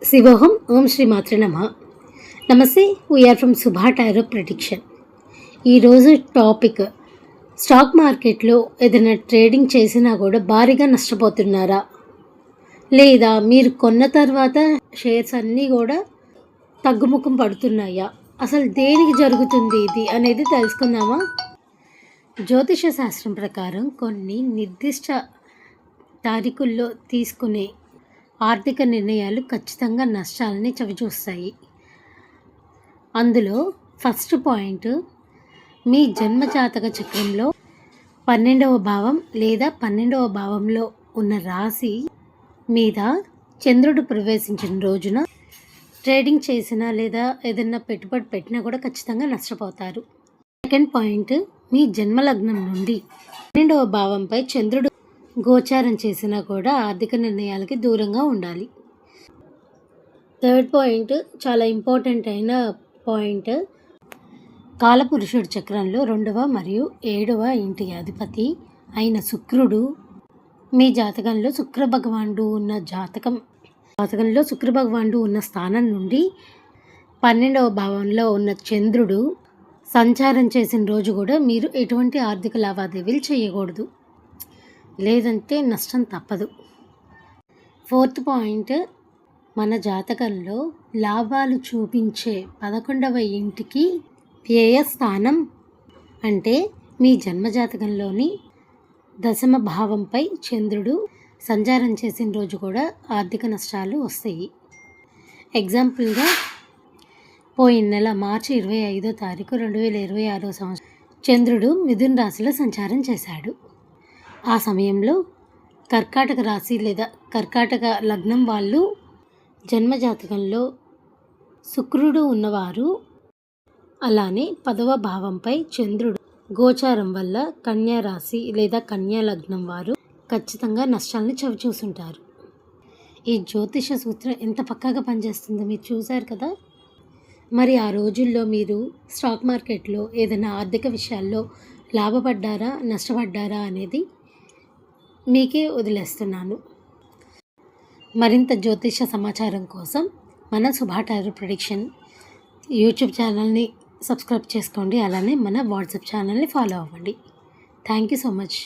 శివోహం ఓం శ్రీ మాత్రే నమః. నమస్తే, we are from Subha tarot prediction. ఈరోజు టాపిక్, స్టాక్ మార్కెట్లో ఏదైనా ట్రేడింగ్ చేసినా కూడా భారీగా నష్టపోతున్నారా, లేదా మీరు కొన్న తర్వాత షేర్స్ అన్నీ కూడా తగ్గుముఖం పడుతున్నాయా, అసలు దేనికి జరుగుతుంది ఇది అనేది తెలుసుకుందామా? జ్యోతిష శాస్త్రం ప్రకారం కొన్ని నిర్దిష్ట తారీఖుల్లో తీసుకునే ఆర్థిక నిర్ణయాలు ఖచ్చితంగా నష్టాలని చవిచూస్తాయి. అందులో ఫస్ట్ పాయింట్, మీ జన్మజాతక చక్రంలో 12వ భావం లేదా 12వ భావంలో ఉన్న రాశి మీద చంద్రుడు ప్రవేశించిన రోజున ట్రేడింగ్ చేసినా లేదా ఏదైనా పెట్టుబడి పెట్టినా కూడా ఖచ్చితంగా నష్టపోతారు. సెకండ్ పాయింట్, మీ జన్మలగ్నం నుండి 12వ భావంపై చంద్రుడు గోచారం చేసినా కూడా ఆర్థిక నిర్ణయాలకి దూరంగా ఉండాలి. థర్డ్ పాయింట్, చాలా ఇంపార్టెంట్ అయిన పాయింట్, కాలపురుషుడి చక్రంలో 2వ మరియు 7వ ఇంటి అధిపతి అయిన శుక్రుడు మీ జాతకంలో శుక్ర భగవానుడు ఉన్న స్థానం నుండి 12వ భావంలో ఉన్న చంద్రుడు సంచారం చేసిన రోజు కూడా మీరు ఎటువంటి ఆర్థిక లావాదేవీలు చేయకూడదు, లేదంటే నష్టం తప్పదు. ఫోర్త్ పాయింట్, మన జాతకంలో లాభాలు చూపించే 11వ ఇంటికి వ్యయ స్థానం, అంటే మీ జన్మజాతకంలోని 10వ భావంపై చంద్రుడు సంచారం చేసిన రోజు కూడా ఆర్థిక నష్టాలు వస్తాయి. ఎగ్జాంపుల్గా పోయిన నెల మార్చి 25వ తారీఖు 2026 సంవత్సరం చంద్రుడు మిథున రాశిలో సంచారం చేశాడు. ఆ సమయంలో కర్కాటక రాశి లేదా కర్కాటక లగ్నం వాళ్ళు జన్మజాతకంలో శుక్రుడు ఉన్నవారు, అలానే 10వ భావంపై చంద్రుడు గోచారం వల్ల కన్యా రాశి లేదా కన్యా లగ్నం వారు ఖచ్చితంగా నష్టాలను చవిచూసుంటారు. ఈ జ్యోతిష సూత్రం ఎంత పక్కాగా పనిచేస్తుందో మీరు చూశారు కదా. మరి ఆ రోజుల్లో మీరు స్టాక్ మార్కెట్లో ఏదైనా ఆర్థిక విషయాల్లో లాభపడ్డారా, నష్టపడ్డారా అనేది మీకే వదిలేస్తున్నాను. మరింత జ్యోతిష సమాచారం కోసం మన సుభా టారో ప్రెడిక్షన్ యూట్యూబ్ ఛానల్ని సబ్స్క్రైబ్ చేసుకోండి, అలానే మన వాట్సాప్ ఛానల్ని ఫాలో అవ్వండి. Thank you so much.